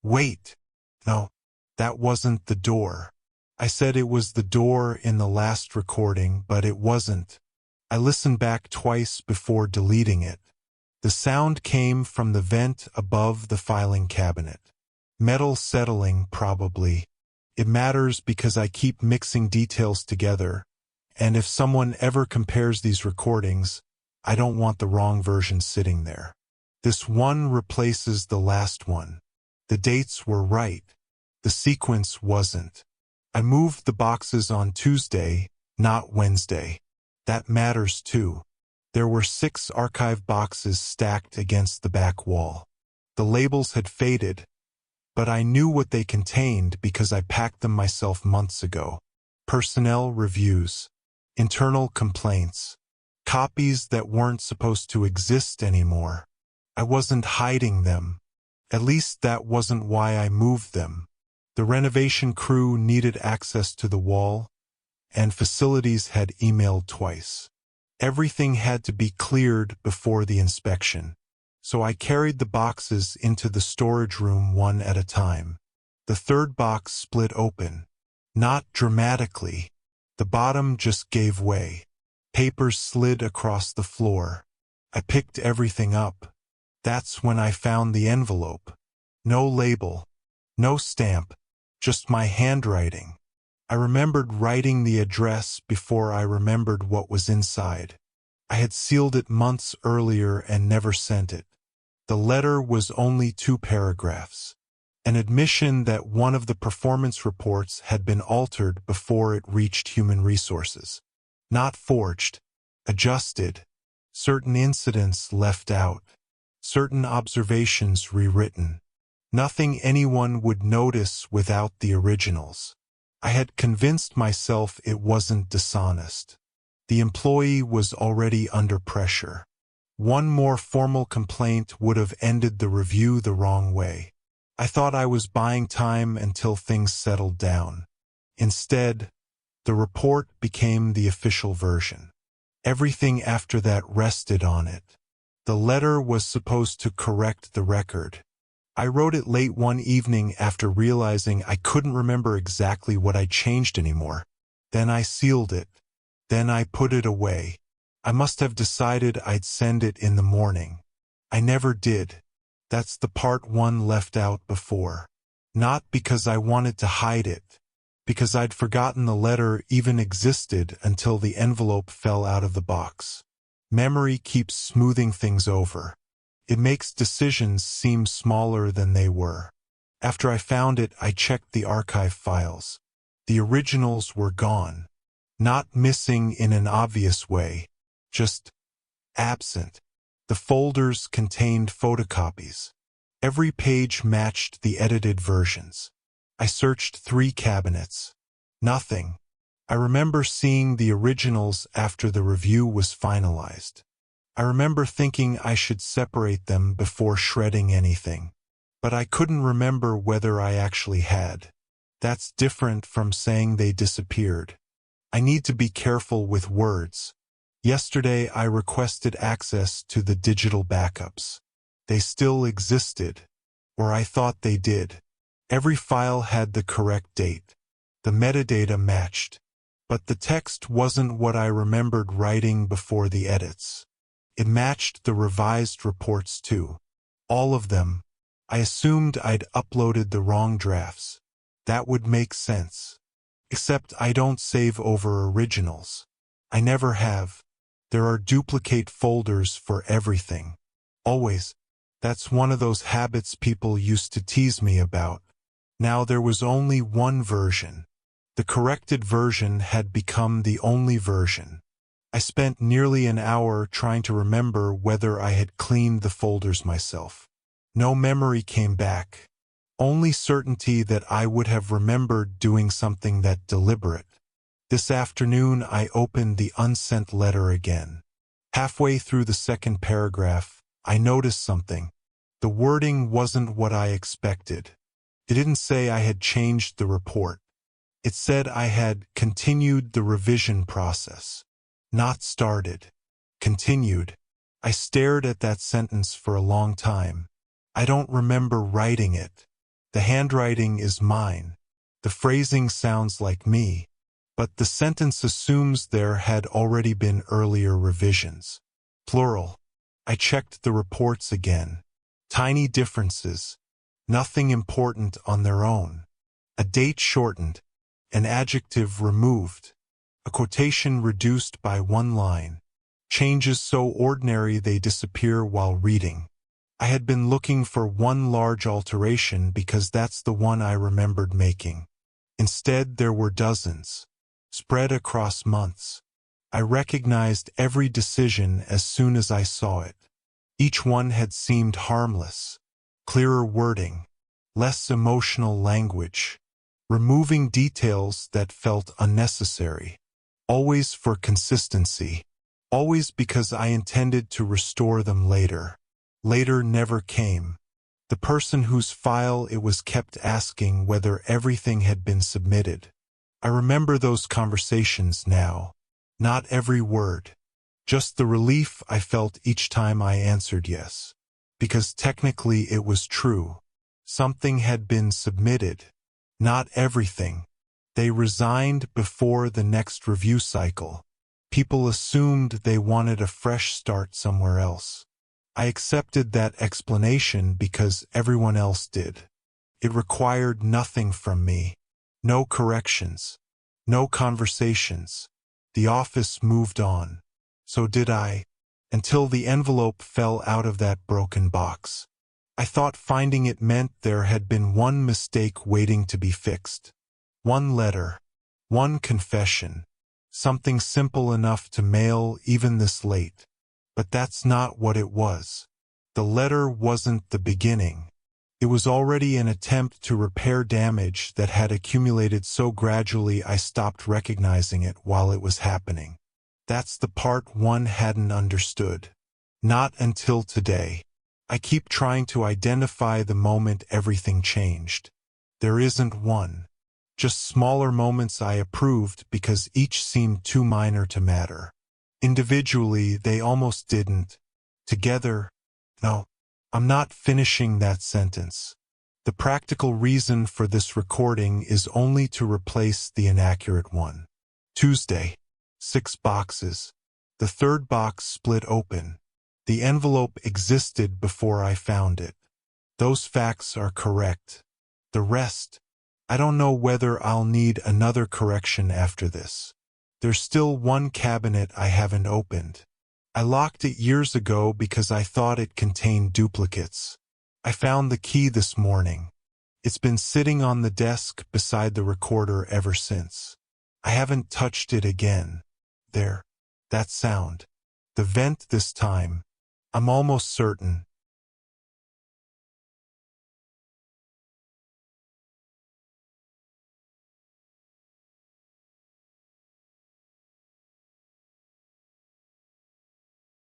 Wait. No, that wasn't the door. I said it was the door in the last recording, but it wasn't. I listened back twice before deleting it. The sound came from the vent above the filing cabinet. Metal settling, probably. It matters because I keep mixing details together, and if someone ever compares these recordings, I don't want the wrong version sitting there. This one replaces the last one. The dates were right. The sequence wasn't. I moved the boxes on Tuesday, not Wednesday. That matters too. There were 6 archive boxes stacked against the back wall. The labels had faded, but I knew what they contained because I packed them myself months ago. Personnel reviews, internal complaints, copies that weren't supposed to exist anymore. I wasn't hiding them. At least that wasn't why I moved them. The renovation crew needed access to the wall, and facilities had emailed twice. Everything had to be cleared before the inspection, so I carried the boxes into the storage room one at a time. The third box split open. Not dramatically. The bottom just gave way. Papers slid across the floor. I picked everything up. That's when I found the envelope. No label. No stamp. Just my handwriting. I remembered writing the address before I remembered what was inside. I had sealed it months earlier and never sent it. The letter was only 2 paragraphs. An admission that one of the performance reports had been altered before it reached human resources. Not forged. Adjusted. Certain incidents left out. Certain observations rewritten. Nothing anyone would notice without the originals. I had convinced myself it wasn't dishonest. The employee was already under pressure. One more formal complaint would have ended the review the wrong way. I thought I was buying time until things settled down. Instead, the report became the official version. Everything after that rested on it. The letter was supposed to correct the record. I wrote it late one evening after realizing I couldn't remember exactly what I changed anymore. Then I sealed it. Then I put it away. I must have decided I'd send it in the morning. I never did. That's the part one left out before. Not because I wanted to hide it, because I'd forgotten the letter even existed until the envelope fell out of the box. Memory keeps smoothing things over. It makes decisions seem smaller than they were. After I found it, I checked the archive files. The originals were gone. Not missing in an obvious way, just absent. The folders contained photocopies. Every page matched the edited versions. I searched 3 cabinets. Nothing. I remember seeing the originals after the review was finalized. I remember thinking I should separate them before shredding anything. But I couldn't remember whether I actually had. That's different from saying they disappeared. I need to be careful with words. Yesterday I requested access to the digital backups. They still existed, or I thought they did. Every file had the correct date. The metadata matched. But the text wasn't what I remembered writing before the edits. It matched the revised reports too. All of them. I assumed I'd uploaded the wrong drafts. That would make sense. Except I don't save over originals. I never have. There are duplicate folders for everything. Always. That's one of those habits people used to tease me about. Now there was only one version. The corrected version had become the only version. I spent nearly an hour trying to remember whether I had cleaned the folders myself. No memory came back. Only certainty that I would have remembered doing something that deliberate. This afternoon I opened the unsent letter again. Halfway through the second paragraph, I noticed something. The wording wasn't what I expected. It didn't say I had changed the report. It said I had continued the revision process. Not started. Continued. I stared at that sentence for a long time. I don't remember writing it. The handwriting is mine. The phrasing sounds like me. But the sentence assumes there had already been earlier revisions. Plural. I checked the reports again. Tiny differences. Nothing important on their own. A date shortened. An adjective removed. A quotation reduced by one line. Changes so ordinary they disappear while reading. I had been looking for one large alteration because that's the one I remembered making. Instead, there were dozens, spread across months. I recognized every decision as soon as I saw it. Each one had seemed harmless. Clearer wording, less emotional language, removing details that felt unnecessary. Always for consistency. Always because I intended to restore them later. Later never came. The person whose file it was kept asking whether everything had been submitted. I remember those conversations now. Not every word. Just the relief I felt each time I answered yes. Because technically it was true. Something had been submitted. Not everything. They resigned before the next review cycle. People assumed they wanted a fresh start somewhere else. I accepted that explanation because everyone else did. It required nothing from me. No corrections. No conversations. The office moved on. So did I. Until the envelope fell out of that broken box. I thought finding it meant there had been one mistake waiting to be fixed. One letter. One confession. Something simple enough to mail even this late. But that's not what it was. The letter wasn't the beginning. It was already an attempt to repair damage that had accumulated so gradually I stopped recognizing it while it was happening. That's the part one hadn't understood. Not until today. I keep trying to identify the moment everything changed. There isn't one. Just smaller moments I approved because each seemed too minor to matter. Individually, they almost didn't. Together, no. I'm not finishing that sentence. The practical reason for this recording is only to replace the inaccurate one. Tuesday. 6 boxes. The third box split open. The envelope existed before I found it. Those facts are correct. The rest, I don't know whether I'll need another correction after this. There's still one cabinet I haven't opened. I locked it years ago because I thought it contained duplicates. I found the key this morning. It's been sitting on the desk beside the recorder ever since. I haven't touched it again. There. That sound. The vent this time. I'm almost certain.